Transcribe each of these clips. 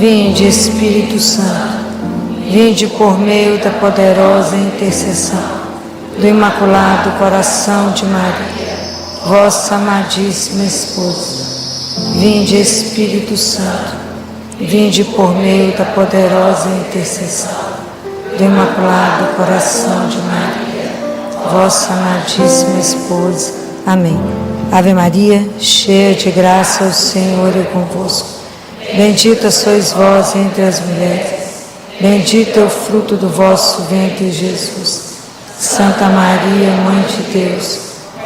Vinde, Espírito Santo, vinde por meio da poderosa intercessão do Imaculado Coração de Maria, vossa amadíssima esposa. Vinde, Espírito Santo, vinde por meio da poderosa intercessão do Imaculado Coração de Maria, vossa amadíssima esposa. Amém. Ave Maria, cheia de graça, o Senhor é convosco. Bendita sois vós entre as mulheres, bendito é o fruto do vosso ventre, Jesus. Santa Maria, Mãe de Deus,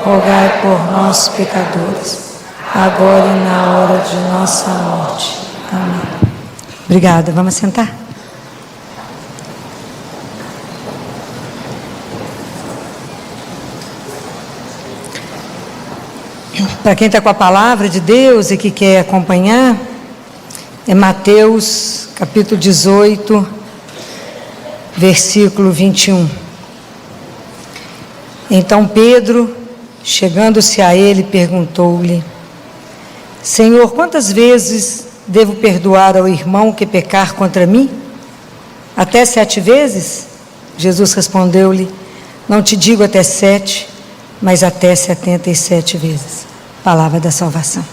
rogai por nós, pecadores, agora e na hora de nossa morte. Amém. Obrigada. Vamos sentar? Para quem está com a palavra de Deus e que quer acompanhar, é Mateus, capítulo 18, versículo 21. Então Pedro, chegando-se a ele, perguntou-lhe: Senhor, quantas vezes devo perdoar ao irmão que pecar contra mim? Até 7 vezes? Jesus respondeu-lhe: Não te digo até 7, mas até 77 vezes. Palavra da salvação.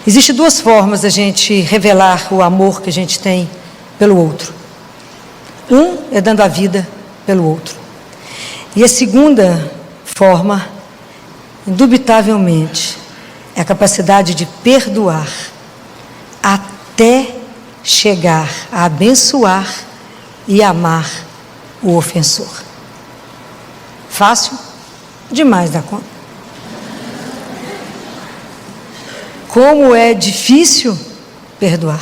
Existem 2 formas da gente revelar o amor que a gente tem pelo outro. Um é dando a vida pelo outro. E a segunda forma, indubitavelmente, é a capacidade de perdoar até chegar a abençoar e amar o ofensor. Fácil? Demais da conta. Como é difícil perdoar.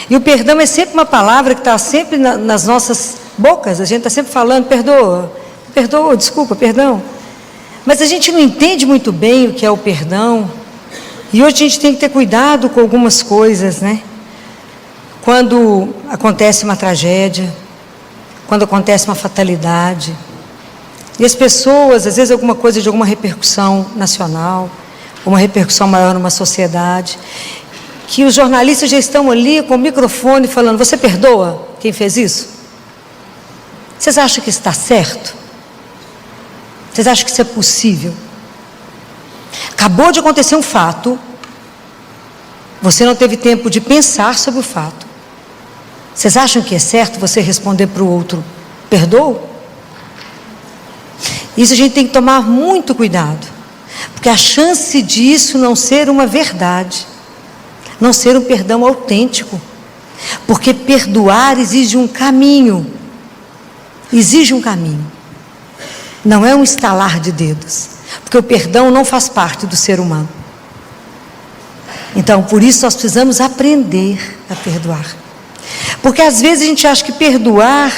E o perdão é sempre uma palavra que está sempre nas nossas bocas. A gente está sempre falando: perdoa, perdoa, desculpa, perdão. Mas a gente não entende muito bem o que é o perdão. E hoje a gente tem que ter cuidado com algumas coisas, né? Quando acontece uma tragédia, quando acontece uma fatalidade, e as pessoas, às vezes alguma coisa de alguma repercussão nacional, uma repercussão maior numa sociedade, que os jornalistas já estão ali com o microfone falando: você perdoa quem fez isso? Vocês acham que está certo? Vocês acham que isso é possível? Acabou de acontecer um fato, você não teve tempo de pensar sobre o fato. Vocês acham que é certo você responder para o outro: perdoa? Isso a gente tem que tomar muito cuidado, porque a chance disso não ser uma verdade, não ser um perdão autêntico, porque perdoar exige um caminho, não é um estalar de dedos, porque o perdão não faz parte do ser humano. Então, por isso nós precisamos aprender a perdoar, porque às vezes a gente acha que perdoar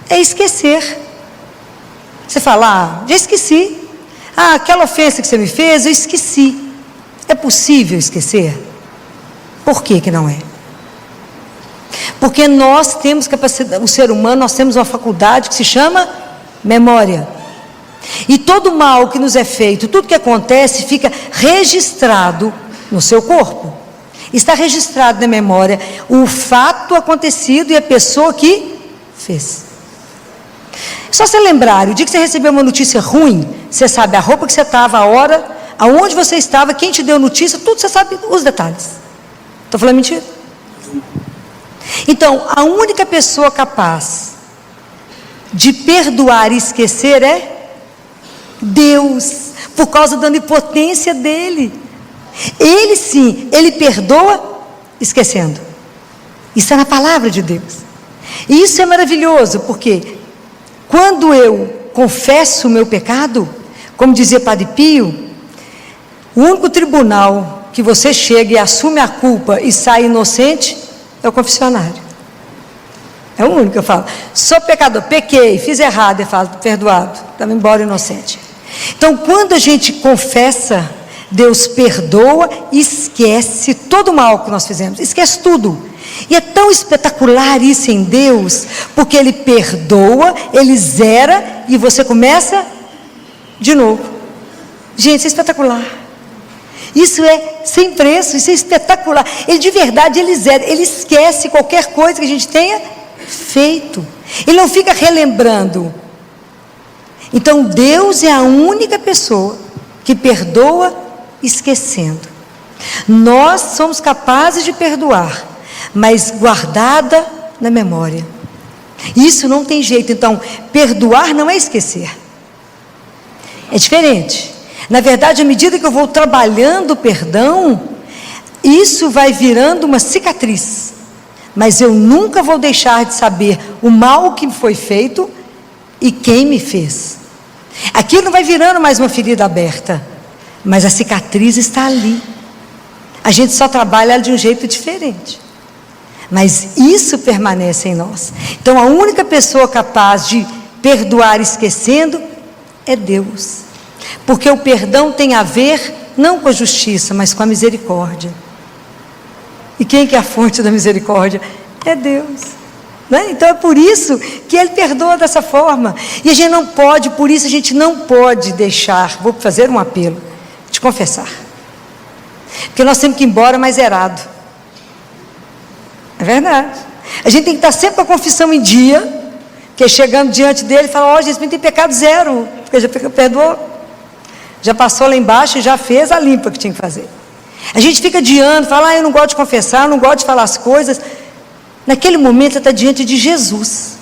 é esquecer. Você fala: já esqueci. Aquela ofensa que você me fez, eu esqueci. É possível esquecer? Por que que não é? Porque nós temos capacidade, o ser humano, nós temos uma faculdade que se chama memória. E todo mal que nos é feito, tudo que acontece, fica registrado no seu corpo. Está registrado na memória o fato acontecido e a pessoa que fez. Só você lembrar, o dia que você recebeu uma notícia ruim, você sabe a roupa que você estava, a hora, aonde você estava, quem te deu notícia, tudo você sabe os detalhes. Estou falando mentira? Então, a única pessoa capaz de perdoar e esquecer é Deus, por causa da onipotência dele. Ele sim, ele perdoa esquecendo. Isso é na palavra de Deus. E isso é maravilhoso, porque quando eu confesso o meu pecado, como dizia Padre Pio, o único tribunal que você chega e assume a culpa e sai inocente é o confessionário. É o único que eu falo: sou pecador, pequei, fiz errado, eu falo: perdoado, estava embora inocente. Então, quando a gente confessa, Deus perdoa e esquece todo o mal que nós fizemos, esquece tudo. E é tão espetacular isso em Deus, porque Ele perdoa, Ele zera e você começa de novo. Gente, isso é espetacular. Isso é sem preço, isso é espetacular. Ele de verdade, ele esquece qualquer coisa que a gente tenha feito. Ele não fica relembrando. Então Deus é a única pessoa que perdoa esquecendo. Nós somos capazes de perdoar, mas guardada na memória. Isso não tem jeito. Então, perdoar não é esquecer. É diferente. Na verdade, à medida que eu vou trabalhando o perdão, isso vai virando uma cicatriz. Mas eu nunca vou deixar de saber o mal que foi feito e quem me fez. Aquilo não vai virando mais uma ferida aberta, mas a cicatriz está ali. A gente só trabalha ela de um jeito diferente. Mas isso permanece em nós. Então a única pessoa capaz de perdoar esquecendo é Deus. Porque o perdão tem a ver não com a justiça, mas com a misericórdia. E quem que é a fonte da misericórdia? É Deus, né? Então é por isso que Ele perdoa dessa forma. E a gente não pode, por isso a gente não pode deixar, vou fazer um apelo, te confessar. Porque nós temos que ir embora mais zerado. É verdade. A gente tem que estar sempre com a confissão em dia, que chegando diante dele, fala, ó, Jesus, tem pecado zero, porque já perdoou, já passou lá embaixo e já fez a limpa que tinha que fazer. A gente fica adiando, fala, eu não gosto de confessar, eu não gosto de falar as coisas. Naquele momento você está diante de Jesus,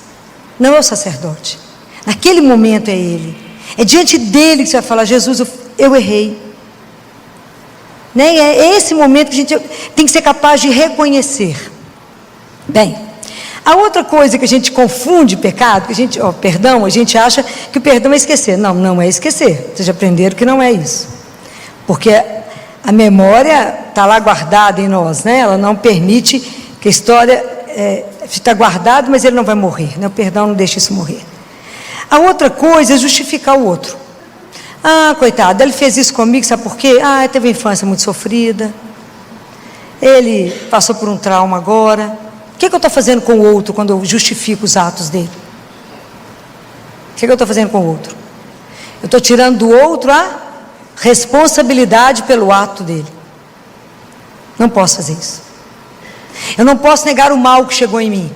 não é o sacerdote. Naquele momento é Ele. É diante dele que você vai falar, Jesus, eu errei. Né? É esse momento que a gente tem que ser capaz de reconhecer. Bem, a outra coisa que a gente confunde pecado, perdão, a gente acha que o perdão é esquecer. Não, não é esquecer. Vocês já aprenderam que não é isso. Porque a memória está lá guardada em nós, né? Ela não permite que a história está guardada, mas ele não vai morrer, né? O perdão não deixa isso morrer. A outra coisa é justificar o outro. Ah, coitado, ele fez isso comigo, sabe por quê? Ah, ele teve uma infância muito sofrida, ele passou por um trauma agora. O que eu estou fazendo com o outro quando eu justifico os atos dele? O que eu estou fazendo com o outro? Eu estou tirando do outro a responsabilidade pelo ato dele. Não posso fazer isso. Eu não posso negar o mal que chegou em mim.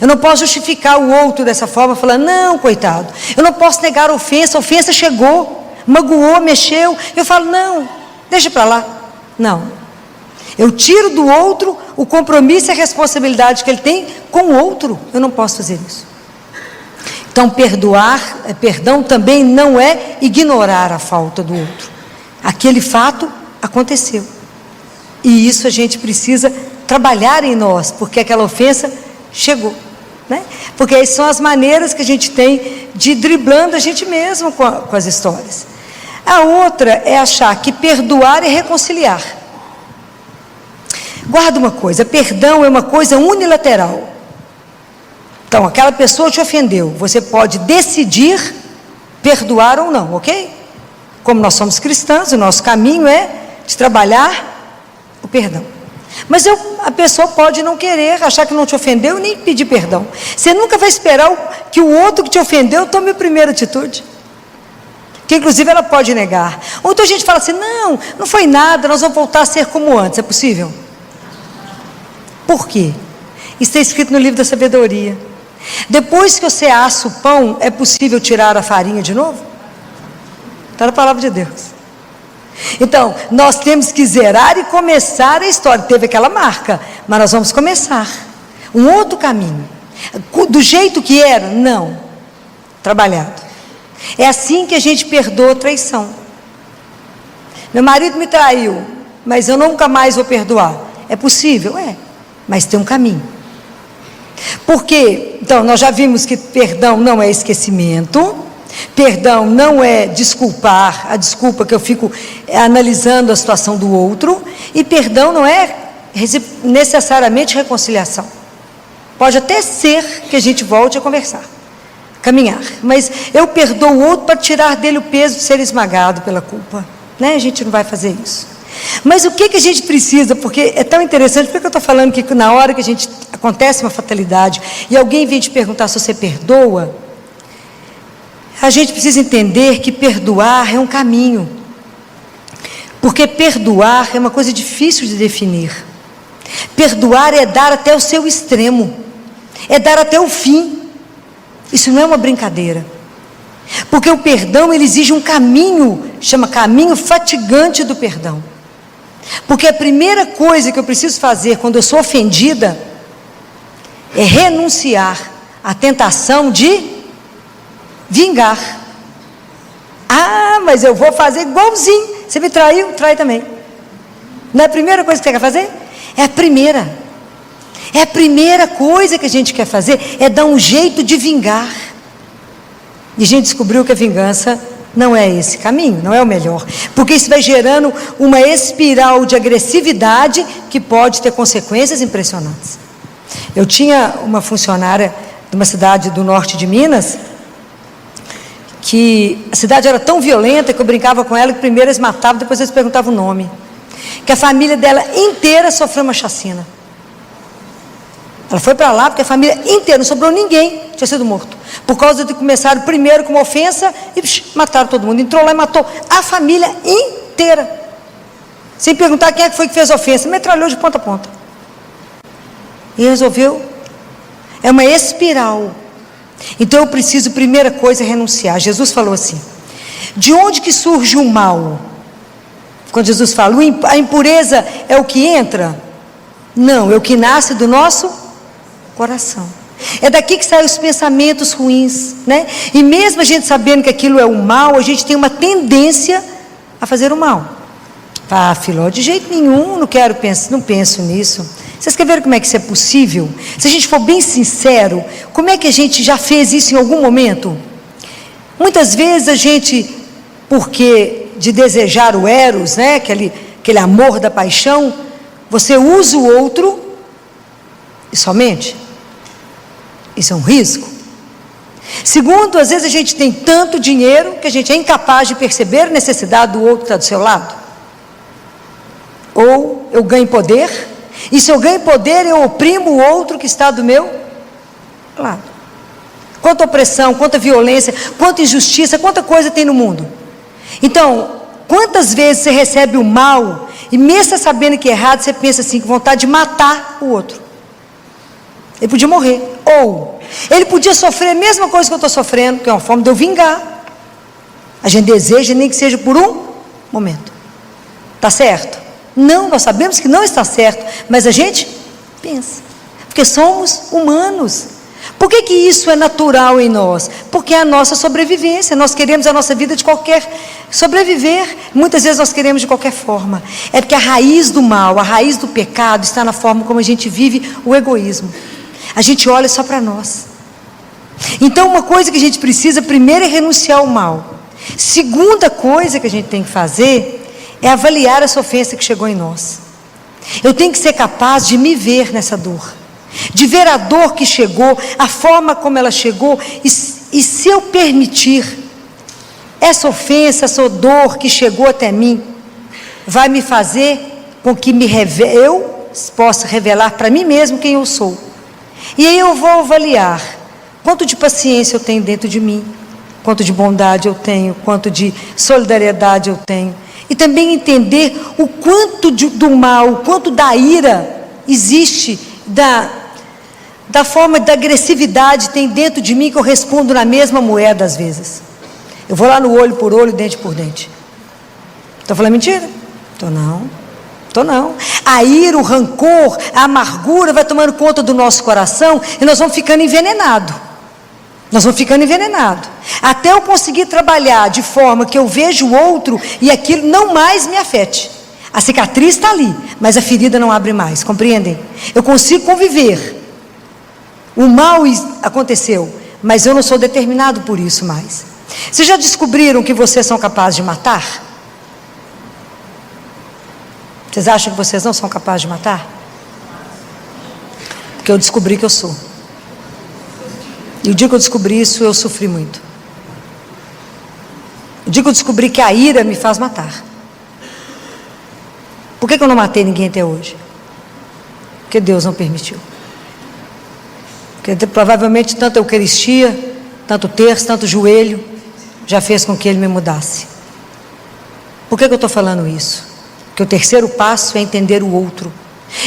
Eu não posso justificar o outro dessa forma, falando, não, coitado. Eu não posso negar a ofensa chegou, magoou, mexeu. Eu falo, não, deixa para lá. Não. Eu tiro do outro o compromisso e a responsabilidade que ele tem com o outro. Eu não posso fazer isso. Então, perdão também não é ignorar a falta do outro. Aquele fato aconteceu. E isso a gente precisa trabalhar em nós, porque aquela ofensa chegou, né? Porque essas são as maneiras que a gente tem de ir driblando a gente mesmo com as histórias. A outra é achar que perdoar é reconciliar. Guarda uma coisa, perdão é uma coisa unilateral. Então, aquela pessoa te ofendeu, você pode decidir perdoar ou não, ok? Como nós somos cristãos, o nosso caminho é de trabalhar o perdão. Mas a pessoa pode não querer, achar que não te ofendeu e nem pedir perdão. Você nunca vai esperar que o outro que te ofendeu tome a primeira atitude. Que inclusive ela pode negar. Ou então a gente fala assim, não foi nada, nós vamos voltar a ser como antes. É possível? Por quê? Isso está escrito no livro da sabedoria. Depois que você assa o pão, é possível tirar a farinha de novo? Está na palavra de Deus. Então, nós temos que zerar e começar a história. Teve aquela marca, mas nós vamos começar um outro caminho. Do jeito que era? Não. Trabalhado. É assim que a gente perdoa a traição. Meu marido me traiu, mas eu nunca mais vou perdoar. É possível? É. Mas tem um caminho. Por quê? Então, nós já vimos que perdão não é esquecimento. Perdão não é desculpar, a desculpa que eu fico analisando a situação do outro, e perdão não é necessariamente reconciliação. Pode até ser que a gente volte a conversar, caminhar, mas eu perdoo o outro para tirar dele o peso de ser esmagado pela culpa, né? A gente não vai fazer isso. Mas o que a gente precisa, porque é tão interessante, porque eu estou falando que na hora que acontece uma fatalidade e alguém vem te perguntar se você perdoa, a gente precisa entender que perdoar é um caminho. Porque perdoar é uma coisa difícil de definir. Perdoar é dar até o seu extremo, é dar até o fim. Isso não é uma brincadeira. Porque o perdão, ele exige um caminho, chama caminho fatigante do perdão. Porque a primeira coisa que eu preciso fazer quando eu sou ofendida é renunciar à tentação de vingar. Ah, mas eu vou fazer igualzinho. Você me traiu? Trai também. Não é a primeira coisa que você quer fazer? É a primeira. É a primeira coisa que a gente quer fazer, é dar um jeito de vingar. E a gente descobriu que a vingança não é esse caminho, não é o melhor. Porque isso vai gerando uma espiral de agressividade que pode ter consequências impressionantes. Eu tinha uma funcionária de uma cidade do norte de Minas, que a cidade era tão violenta que eu brincava com ela que primeiro eles matavam, depois eles perguntavam o nome. Que a família dela inteira sofreu uma chacina. Ela foi para lá porque a família inteira, não sobrou ninguém, tinha sido morto. Por causa de começaram primeiro com uma ofensa e mataram todo mundo. Entrou lá e matou a família inteira. Sem perguntar quem é que foi que fez a ofensa, metralhou de ponta a ponta. E resolveu. É uma espiral. Então eu preciso, primeira coisa, renunciar. Jesus falou assim: de onde que surge o mal? Quando Jesus fala, a impureza é o que entra? Não, é o que nasce do nosso coração. É daqui que saem os pensamentos ruins, né? E mesmo a gente sabendo que aquilo é o mal, a gente tem uma tendência a fazer o mal. Ah, Filó, de jeito nenhum, não penso nisso. Vocês querem ver como é que isso é possível? Se a gente for bem sincero, como é que a gente já fez isso em algum momento? Muitas vezes a gente, porque de desejar o eros, né? Aquele amor da paixão, você usa o outro e somente. Isso é um risco. Segundo, às vezes a gente tem tanto dinheiro que a gente é incapaz de perceber a necessidade do outro que está do seu lado. Ou eu ganho poder, e se eu ganho poder, eu oprimo o outro que está do meu lado. Quanta opressão, quanta violência, quanta injustiça, quanta coisa tem no mundo. Então, quantas vezes você recebe o mal, e mesmo sabendo que é errado, você pensa assim, com vontade de matar o outro. Ele podia morrer, ou ele podia sofrer a mesma coisa que eu estou sofrendo, que é uma forma de eu vingar. A gente deseja, nem que seja por um momento. Está certo? Não, nós sabemos que não está certo, mas a gente pensa, porque somos humanos. Por que isso é natural em nós? Porque é a nossa sobrevivência, nós queremos a nossa vida de qualquer, sobreviver, muitas vezes nós queremos de qualquer forma. É porque a raiz do mal, a raiz do pecado está na forma como a gente vive o egoísmo. A gente olha só para nós. Então uma coisa que a gente precisa primeiro é renunciar ao mal. Segunda coisa que a gente tem que fazer é avaliar essa ofensa que chegou em nós. Eu tenho que ser capaz de me ver nessa dor, de ver a dor que chegou, a forma como ela chegou, e se eu permitir, essa ofensa, essa dor que chegou até mim, vai me fazer com que eu possa revelar para mim mesmo quem eu sou. E aí eu vou avaliar quanto de paciência eu tenho dentro de mim, quanto de bondade eu tenho, quanto de solidariedade eu tenho. E também entender o quanto do mal, o quanto da ira existe, da forma da agressividade tem dentro de mim, que eu respondo na mesma moeda às vezes. Eu vou lá no olho por olho, dente por dente. Estou falando mentira? Estou não. A ira, o rancor, a amargura vai tomando conta do nosso coração e nós vamos ficando envenenados. Até eu conseguir trabalhar de forma que eu vejo o outro e aquilo não mais me afete. A cicatriz está ali, mas a ferida não abre mais, compreendem? Eu consigo conviver. O mal aconteceu, mas eu não sou determinado por isso mais. Vocês já descobriram que vocês são capazes de matar? Vocês acham que vocês não são capazes de matar? Porque eu descobri que eu sou. E o dia que eu descobri isso, eu sofri muito. O dia que eu descobri que a ira me faz matar. Por que eu não matei ninguém até hoje? Porque Deus não permitiu. Porque provavelmente tanta Eucaristia, tanto terço, tanto joelho, já fez com que Ele me mudasse. Por que eu estou falando isso? Porque o terceiro passo é entender o outro.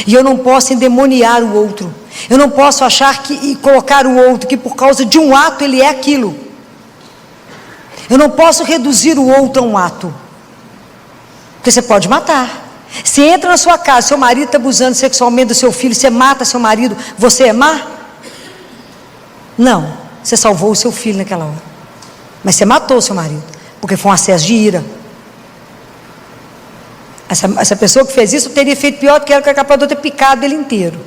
E eu não posso endemoniar o outro. Eu não posso achar e colocar o outro que por causa de um ato ele é aquilo. Eu não posso reduzir o outro a um ato. Porque você pode matar. Se entra na sua casa, seu marido está abusando sexualmente do seu filho, você mata seu marido, você é má? Não, você salvou o seu filho naquela hora. Mas você matou o seu marido, porque foi um acesso de ira. Essa pessoa que fez isso teria feito pior do que ela, que era capaz de ter picado ele inteiro.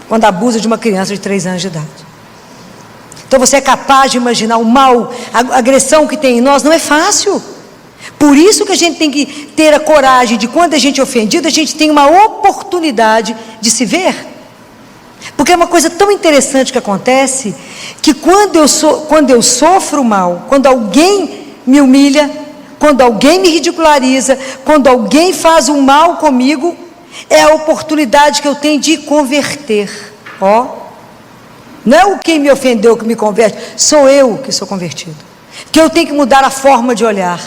Quando abusa de uma criança de 3 anos de idade. Então você é capaz de imaginar o mal, a agressão que tem em nós, não é fácil. Por isso que a gente tem que ter a coragem de, quando a gente é ofendido, a gente tem uma oportunidade de se ver. Porque é uma coisa tão interessante que acontece, que quando eu sofro mal, quando alguém me humilha, quando alguém me ridiculariza, quando alguém faz um mal comigo, é a oportunidade que eu tenho de converter. Não é o quem me ofendeu que me converte, sou eu que sou convertido. Que eu tenho que mudar a forma de olhar.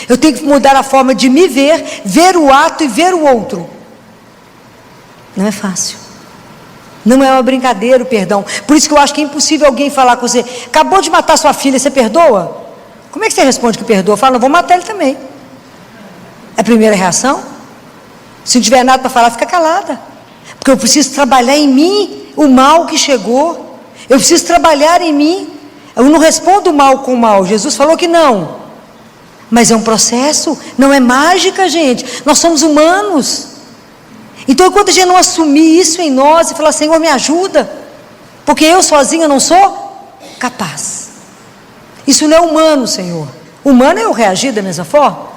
Eu tenho que mudar a forma de me ver, ver o ato e ver o outro. Não é fácil. Não é uma brincadeira o perdão. Por isso que eu acho que é impossível alguém falar com você: acabou de matar sua filha, você perdoa? Como é que você responde que perdoa? Fala: não, vou matar ele também. É a primeira reação. Se não tiver nada para falar, fica calada. Porque eu preciso trabalhar em mim o mal que chegou. Eu preciso trabalhar em mim. Eu não respondo mal com mal. Jesus falou que não. Mas é um processo, não é mágica, gente. Nós somos humanos. Então, enquanto a gente não assumir isso em nós e falar: Senhor, me ajuda, porque eu sozinha não sou capaz. Isso não é humano, Senhor. Humano é eu reagir da mesma forma.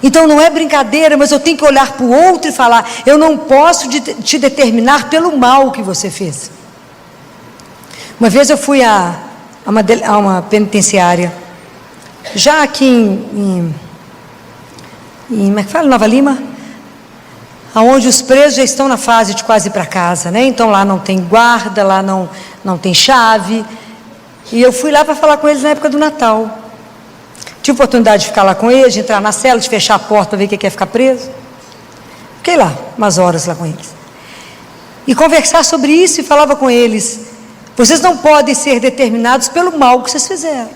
Então não é brincadeira, mas eu tenho que olhar para o outro e falar: eu não posso te determinar pelo mal que você fez. Uma vez eu fui a uma penitenciária, já aqui em como é que fala? Nova Lima, aonde os presos já estão na fase de quase ir para casa, né? Então lá não tem guarda, lá não tem chave. E eu fui lá para falar com eles na época do Natal. Tive oportunidade de ficar lá com eles, de entrar na cela, de fechar a porta para ver quem quer ficar preso. Fiquei lá, umas horas lá com eles. E conversar sobre isso, e falava com eles: vocês não podem ser determinados pelo mal que vocês fizeram.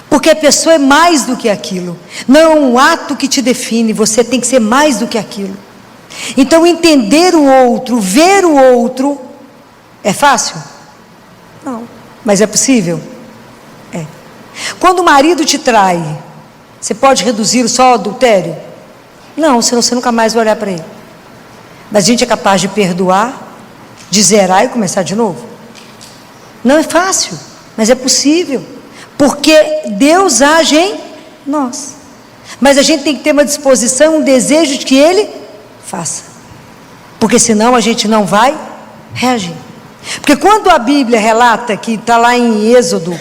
Porque a pessoa é mais do que aquilo. Não é um ato que te define, você tem que ser mais do que aquilo. Então entender o outro, ver o outro, é fácil? Não. Mas é possível? É. Quando o marido te trai, você pode reduzi-lo só ao adultério? Não, senão você nunca mais vai olhar para ele. Mas a gente é capaz de perdoar, de zerar e começar de novo? Não é fácil, mas é possível. Porque Deus age em nós. Mas a gente tem que ter uma disposição, um desejo de que Ele faça. Porque senão a gente não vai reagir. Porque quando a Bíblia relata, que está lá em Êxodo,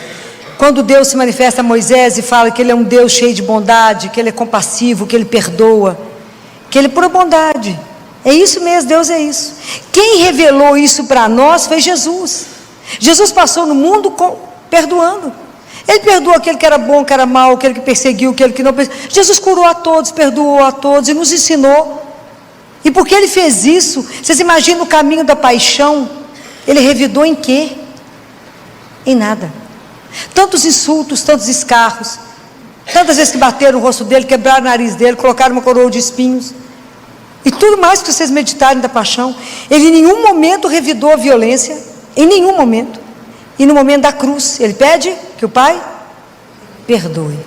quando Deus se manifesta a Moisés e fala que Ele é um Deus cheio de bondade, que Ele é compassivo, que Ele perdoa, que Ele é pura bondade. É isso mesmo, Deus é isso. Quem revelou isso para nós foi Jesus. Jesus passou no mundo perdoando. Ele perdoou aquele que era bom, que era mau, aquele que perseguiu, aquele que não perseguiu. Jesus curou a todos, perdoou a todos e nos ensinou. E porque Ele fez isso, vocês imaginam o caminho da paixão? Ele revidou em quê? Em nada. Tantos insultos, tantos escarros, tantas vezes que bateram o rosto dele, quebraram o nariz dele, colocaram uma coroa de espinhos, e tudo mais que vocês meditarem da paixão. Ele em nenhum momento revidou a violência, em nenhum momento. E no momento da cruz, Ele pede que o Pai perdoe.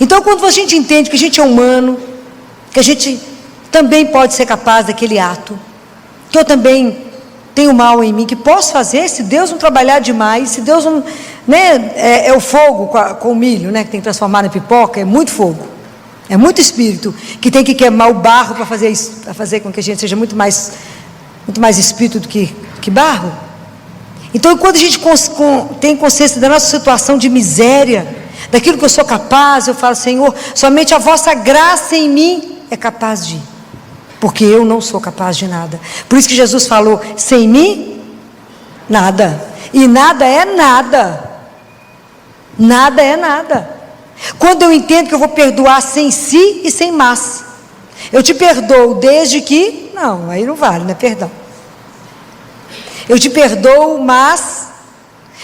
Então, quando a gente entende que a gente é humano, que a gente também pode ser capaz daquele ato, que eu também tenho mal em mim, que posso fazer, se Deus não trabalhar demais, se Deus não, né, é o fogo com o milho, né, que tem que transformar na pipoca, é muito fogo, é muito espírito, que tem que queimar o barro para fazer isso, para fazer com que a gente seja muito mais espírito do que barro. Então, quando a gente tem consciência da nossa situação de miséria, daquilo que eu sou capaz, eu falo: Senhor, somente a vossa graça em mim é capaz de ir, porque eu não sou capaz de nada. Por isso que Jesus falou: sem mim, nada. E nada é nada. Nada é nada. Quando eu entendo que eu vou perdoar sem si e sem mas. Eu te perdoo desde que... Não, aí não vale, né? Perdão. Eu te perdoo, mas...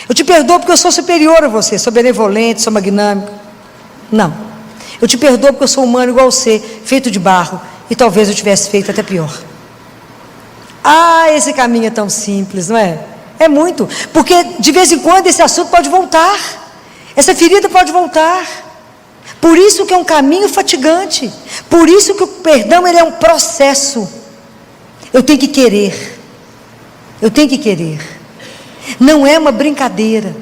Eu te perdoo porque eu sou superior a você, sou benevolente, sou magnânimo. Não. Eu te perdoo porque eu sou humano igual você, feito de barro, e talvez eu tivesse feito até pior. Ah, esse caminho é tão simples, não é? É muito, porque de vez em quando esse assunto pode voltar, essa ferida pode voltar. Por isso que é um caminho fatigante, por isso que o perdão ele é um processo. Eu tenho que querer, não é uma brincadeira.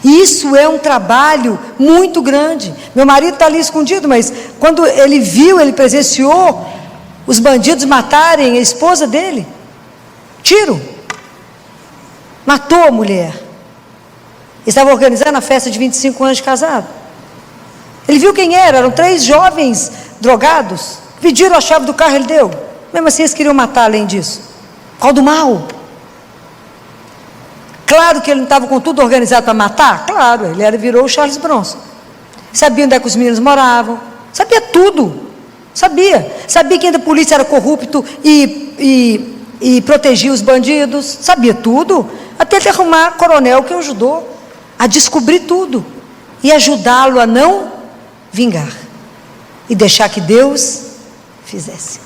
Isso é um trabalho muito grande. Meu marido está ali escondido, mas quando ele viu, ele presenciou os bandidos matarem a esposa dele, tiro, matou a mulher. Estava organizando a festa de 25 anos de casado. Ele viu quem eram 3 jovens drogados, pediram a chave do carro, ele deu. Mesmo assim eles queriam matar além disso. Qual do mal? Claro que ele não estava com tudo organizado para matar, claro, ele virou o Charles Bronson. Sabia onde é que os meninos moravam, sabia tudo, sabia que ainda a polícia era corrupto e protegia os bandidos, sabia tudo, até ele arrumar coronel que o ajudou a descobrir tudo e ajudá-lo a não vingar e deixar que Deus fizesse.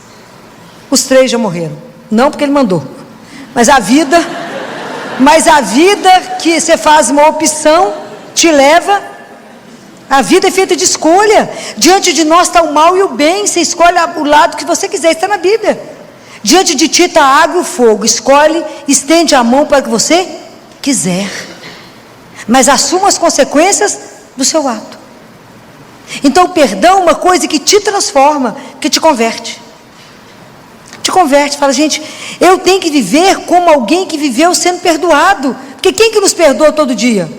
Os 3 já morreram, não porque ele mandou, mas a vida que você faz uma opção te leva. A vida é feita de escolha. Diante de nós está o mal e o bem. Você escolhe o lado que você quiser. Está na Bíblia. Diante de ti está a água e o fogo. Escolhe, estende a mão para o que você quiser, mas assuma as consequências do seu ato. Então o perdão é uma coisa que te transforma, que te converte. Fala, gente, eu tenho que viver como alguém que viveu sendo perdoado, porque quem que nos perdoa todo dia?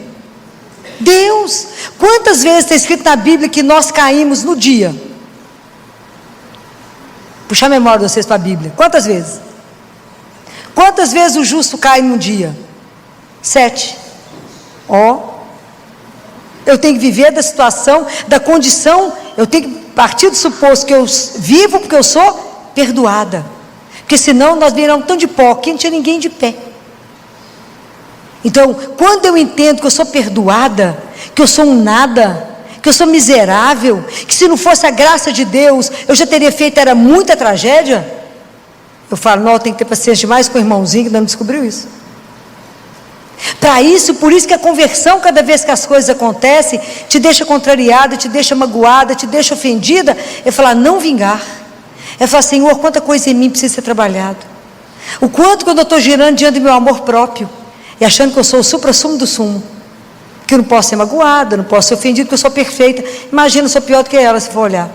Deus. Quantas vezes está escrito na Bíblia que nós caímos no dia? Puxar a memória de vocês para a Bíblia, quantas vezes? Quantas vezes o justo cai num dia? 7. Eu tenho que viver da situação, da condição, eu tenho que partir do suposto que eu vivo porque eu sou perdoada, porque senão nós viramos tão de pó, que não tinha ninguém de pé. Então, quando eu entendo que eu sou perdoada, que eu sou um nada, que eu sou miserável, que se não fosse a graça de Deus, eu já teria feito, era muita tragédia, eu falo, não, eu tenho que ter paciência demais com o irmãozinho que ainda não descobriu isso. Para isso, por isso que a conversão, cada vez que as coisas acontecem, te deixa contrariada, te deixa magoada, te deixa ofendida, é falar, não vingar, é falar, Senhor, quanta coisa em mim precisa ser trabalhado, o quanto quando eu estou girando diante do meu amor próprio, e achando que eu sou o supra-sumo do sumo, que eu não posso ser magoada, não posso ser ofendida, porque eu sou perfeita. Imagina, eu sou pior do que ela, se for olhar.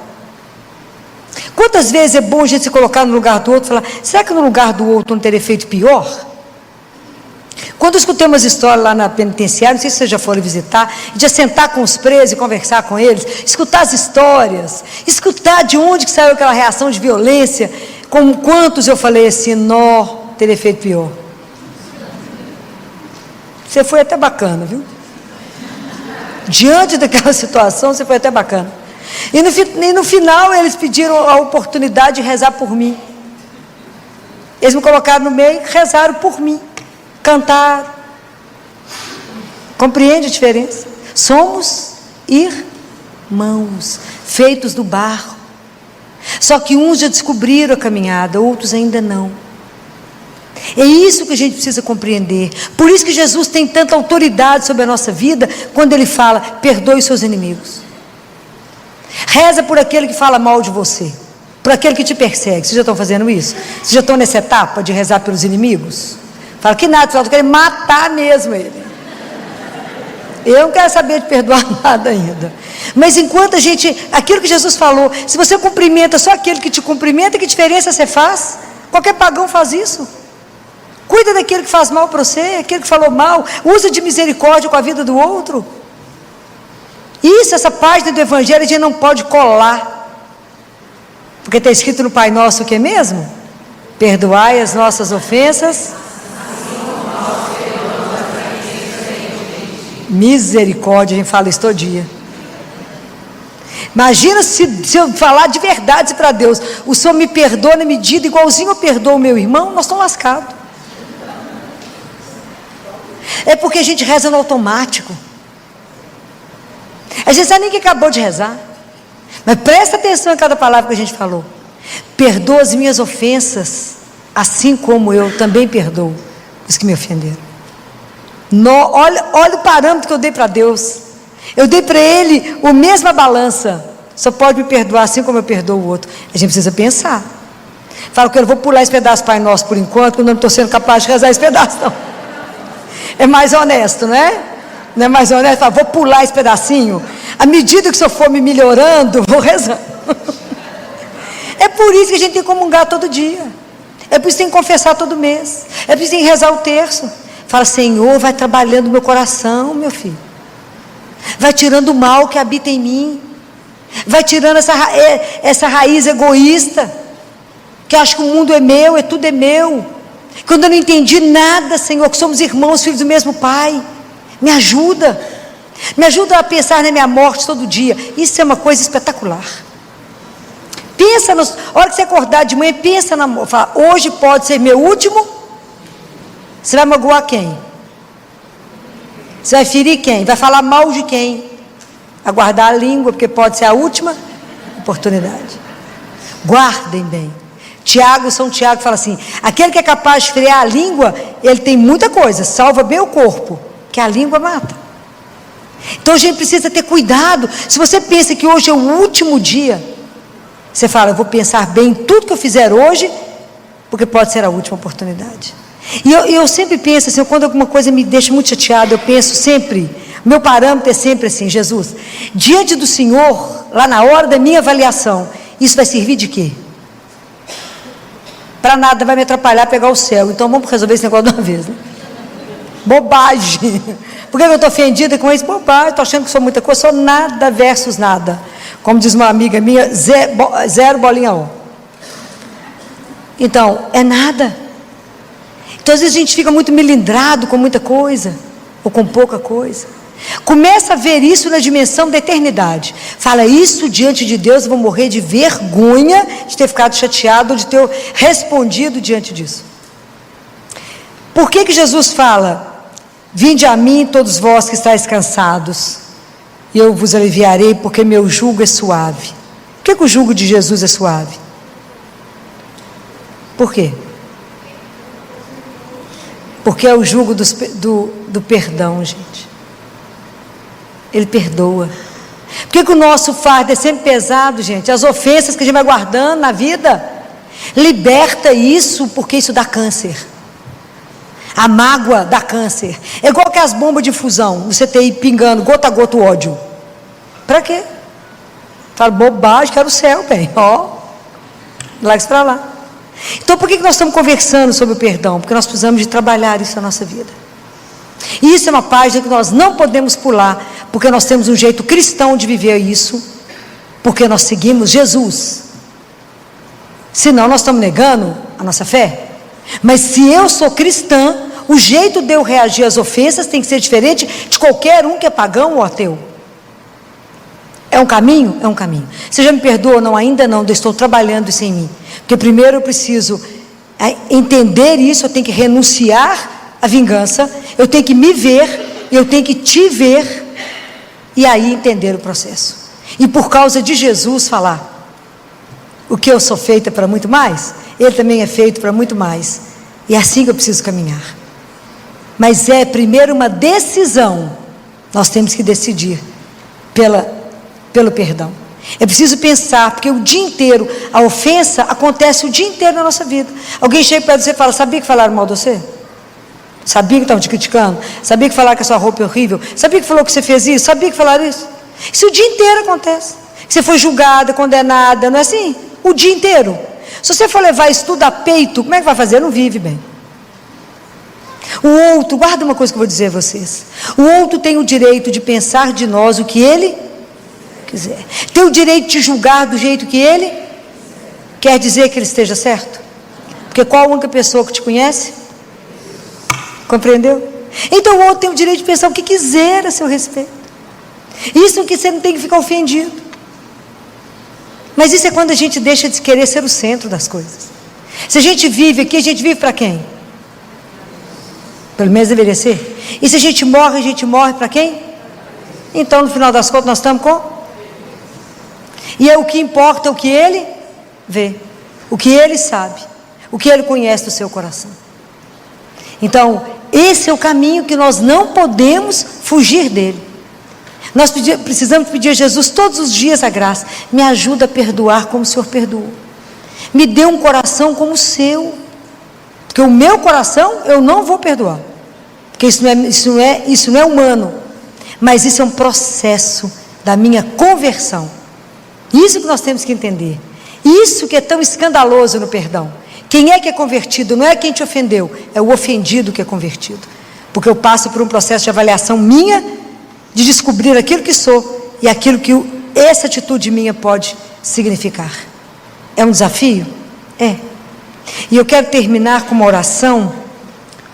Quantas vezes é bom a gente se colocar no lugar do outro e falar, será que no lugar do outro não teria feito pior? Quando eu escutei umas histórias lá na penitenciária, não sei se vocês já foram visitar, de sentar com os presos e conversar com eles, escutar as histórias, escutar de onde que saiu aquela reação de violência, com quantos eu falei assim, não, teria feito pior. Você foi até bacana, viu? Diante daquela situação, você foi até bacana. E no final, eles pediram a oportunidade de rezar por mim. Eles me colocaram no meio, rezaram por mim, cantaram. Compreende a diferença? Somos irmãos, feitos do barro. Só que uns já descobriram a caminhada, outros ainda não. É isso que a gente precisa compreender. Por isso que Jesus tem tanta autoridade sobre a nossa vida, quando Ele fala, perdoe os seus inimigos. Reza por aquele que fala mal de você, por aquele que te persegue. Vocês já estão fazendo isso? Vocês já estão nessa etapa de rezar pelos inimigos? Fala que nada, eu quero matar mesmo ele. Eu não quero saber de perdoar nada ainda. Mas enquanto a gente, aquilo que Jesus falou, se você cumprimenta só aquele que te cumprimenta, que diferença você faz? Qualquer pagão faz isso. Cuida daquele que faz mal para você, aquele que falou mal, usa de misericórdia com a vida do outro. Isso, essa página do Evangelho, a gente não pode colar, porque está escrito no Pai Nosso o que mesmo? Perdoai as nossas ofensas. Misericórdia, a gente fala isso todo dia. Imagina se eu falar de verdade para Deus, o Senhor me perdoa na medida igualzinho eu perdoo o meu irmão, nós estamos lascados. É porque a gente reza no automático. A gente sabe nem que acabou de rezar. Mas presta atenção em cada palavra que a gente falou. Perdoa as minhas ofensas, assim como eu também perdoo os que me ofenderam. Olha o parâmetro que eu dei para Deus. Eu dei para Ele a mesma balança. Só pode me perdoar assim como eu perdoo o outro. A gente precisa pensar. Fala que eu não vou pular esse pedaço Pai Nosso por enquanto, porque eu não estou sendo capaz de rezar esse pedaço, não. É mais honesto, não é? Não é mais honesto? Fala, vou pular esse pedacinho. À medida que o Senhor for me melhorando, vou rezando. É por isso que a gente tem que comungar todo dia. É por isso que tem que confessar todo mês. É por isso que tem que rezar o terço. Fala, Senhor, vai trabalhando no meu coração, meu filho. Vai tirando o mal que habita em mim. Vai tirando essa raiz egoísta. Que acha que o mundo é meu, tudo é meu. Quando eu não entendi nada, Senhor, que somos irmãos, filhos do mesmo Pai. Me ajuda. Me ajuda a pensar na minha morte todo dia. Isso é uma coisa espetacular. Pensa, a hora que você acordar de manhã, pensa na morte. Fala, hoje pode ser meu último. Você vai magoar quem? Você vai ferir quem? Vai falar mal de quem? Aguardar a língua, porque pode ser a última oportunidade. Guardem bem. São Tiago fala assim, aquele que é capaz de frear a língua, ele tem muita coisa, salva bem o corpo, que a língua mata. Então a gente precisa ter cuidado. Se você pensa que hoje é o último dia, você fala, eu vou pensar bem em tudo que eu fizer hoje, porque pode ser a última oportunidade. E eu sempre penso assim, quando alguma coisa me deixa muito chateado, eu penso sempre, meu parâmetro é sempre assim, Jesus, diante do Senhor, lá na hora da minha avaliação, isso vai servir de quê? Para nada, vai me atrapalhar a pegar o céu. Então vamos resolver esse negócio de uma vez, né? Bobagem. Por que eu estou ofendida com isso? Bobagem, estou achando que sou muita coisa, sou nada versus nada. Como diz uma amiga minha, zero bolinha ó. Então, é nada. Então às vezes a gente fica muito melindrado com muita coisa, ou com pouca coisa. Começa a ver isso na dimensão da eternidade. Fala, isso diante de Deus, eu vou morrer de vergonha de ter ficado chateado, ou de ter respondido diante disso. Por que Jesus fala, vinde a mim todos vós que estáis cansados, e eu vos aliviarei, porque meu jugo é suave. Por que o jugo de Jesus é suave? Por quê? Porque é o jugo do perdão, gente. Ele perdoa. Por que o nosso fardo é sempre pesado, gente? As ofensas que a gente vai guardando na vida, liberta isso, porque isso dá câncer. A mágoa dá câncer. É igual que as bombas de infusão, você tem aí pingando gota a gota o ódio. Para quê? Fala, bobagem, quero o céu, bem. Ó, larga isso para lá. Então por que nós estamos conversando sobre o perdão? Porque nós precisamos de trabalhar isso na nossa vida. E isso é uma página que nós não podemos pular, porque nós temos um jeito cristão de viver isso, porque nós seguimos Jesus. Senão nós estamos negando a nossa fé. Mas se eu sou cristã, o jeito de eu reagir às ofensas tem que ser diferente de qualquer um que é pagão ou ateu. É um caminho? É um caminho. Você já me perdoa? Não, ainda não, eu estou trabalhando isso em mim. Porque primeiro eu preciso entender isso, eu tenho que renunciar à vingança, eu tenho que me ver, eu tenho que te ver, e aí entender o processo. E por causa de Jesus falar, o que eu sou feita para muito mais, Ele também é feito para muito mais. E é assim que eu preciso caminhar. Mas é primeiro uma decisão, nós temos que decidir pelo perdão. É preciso pensar, porque o dia inteiro, a ofensa acontece o dia inteiro na nossa vida. Alguém chega para você e fala, sabia que falaram mal de você? Sabia que estavam te criticando? Sabia que falaram que a sua roupa é horrível? Sabia que falou que você fez isso? Sabia que falaram isso? Isso o dia inteiro acontece. Você foi julgada, condenada, não é assim? O dia inteiro. Se você for levar isso tudo a peito, como é que vai fazer? Não vive bem. O outro, guarda uma coisa que eu vou dizer a vocês. O outro tem o direito de pensar de nós o que ele quiser. Tem o direito de julgar do jeito que ele quer dizer que ele esteja certo. Porque qual a única pessoa que te conhece? Compreendeu? Então o outro tem o direito de pensar o que quiser a seu respeito. Isso que você não tem que ficar ofendido. Mas isso é quando a gente deixa de querer ser o centro das coisas. Se a gente vive aqui, a gente vive para quem? Pelo menos deveria ser. E se a gente morre para quem? Então, no final das contas, nós estamos com? E é o que importa, o que Ele vê, o que Ele sabe, o que Ele conhece do seu coração. Então, esse é o caminho que nós não podemos fugir dele. Nós precisamos pedir a Jesus todos os dias a graça. Me ajuda a perdoar como o Senhor perdoou. Me dê um coração como o seu. Porque o meu coração eu não vou perdoar. Porque isso não é humano. Mas isso é um processo da minha conversão. Isso que nós temos que entender. Isso que é tão escandaloso no perdão. Quem é que é convertido? Não é quem te ofendeu, é o ofendido que é convertido. Porque eu passo por um processo de avaliação minha, de descobrir aquilo que sou e aquilo que essa atitude minha pode significar. É um desafio? É. E eu quero terminar com uma oração,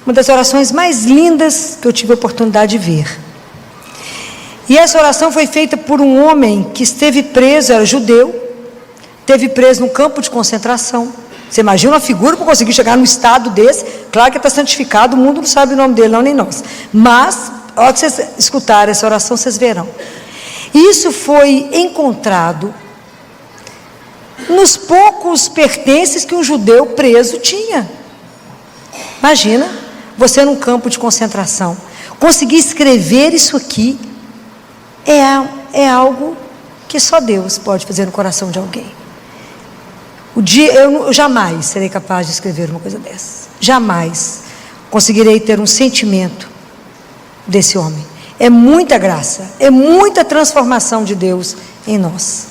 uma das orações mais lindas que eu tive a oportunidade de ver. E essa oração foi feita por um homem que esteve preso, era judeu, esteve preso num campo de concentração. Você imagina uma figura para conseguir chegar num estado desse? Claro que está santificado, o mundo não sabe o nome dele, não, nem nós. Mas, a hora que vocês escutarem essa oração, vocês verão. Isso foi encontrado nos poucos pertences que um judeu preso tinha. Imagina, você num campo de concentração, conseguir escrever isso aqui, é algo que só Deus pode fazer no coração de alguém. Eu jamais serei capaz de escrever uma coisa dessa. Jamais conseguirei ter um sentimento desse homem. É muita graça, é muita transformação de Deus em nós.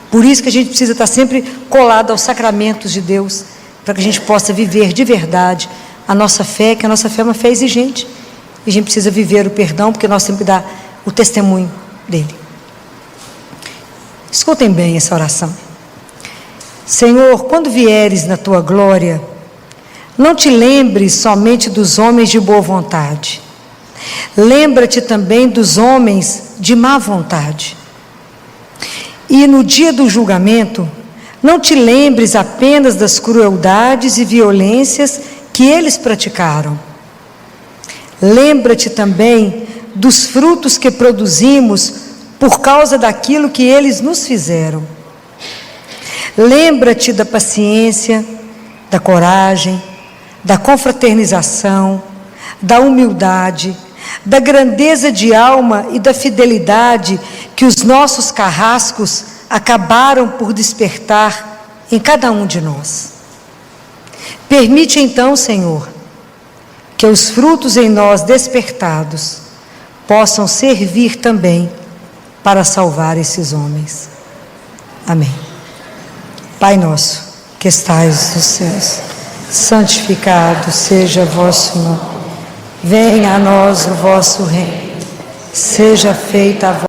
Por isso que a gente precisa estar sempre colado aos sacramentos de Deus, para que a gente possa viver de verdade a nossa fé, que a nossa fé é uma fé exigente. E a gente precisa viver o perdão, porque nós temos que dar o testemunho dele. Escutem bem essa oração. Senhor, quando vieres na tua glória, não te lembres somente dos homens de boa vontade. Lembra-te também dos homens de má vontade. E no dia do julgamento, não te lembres apenas das crueldades e violências que eles praticaram. Lembra-te também dos frutos que produzimos por causa daquilo que eles nos fizeram. Lembra-te da paciência, da coragem, da confraternização, da humildade, da grandeza de alma e da fidelidade que os nossos carrascos acabaram por despertar em cada um de nós. Permite então, Senhor, que os frutos em nós despertados possam servir também para salvar esses homens. Amém. Pai nosso, que estais nos céus, santificado seja o vosso nome. Venha a nós o vosso reino. Seja feita a vossa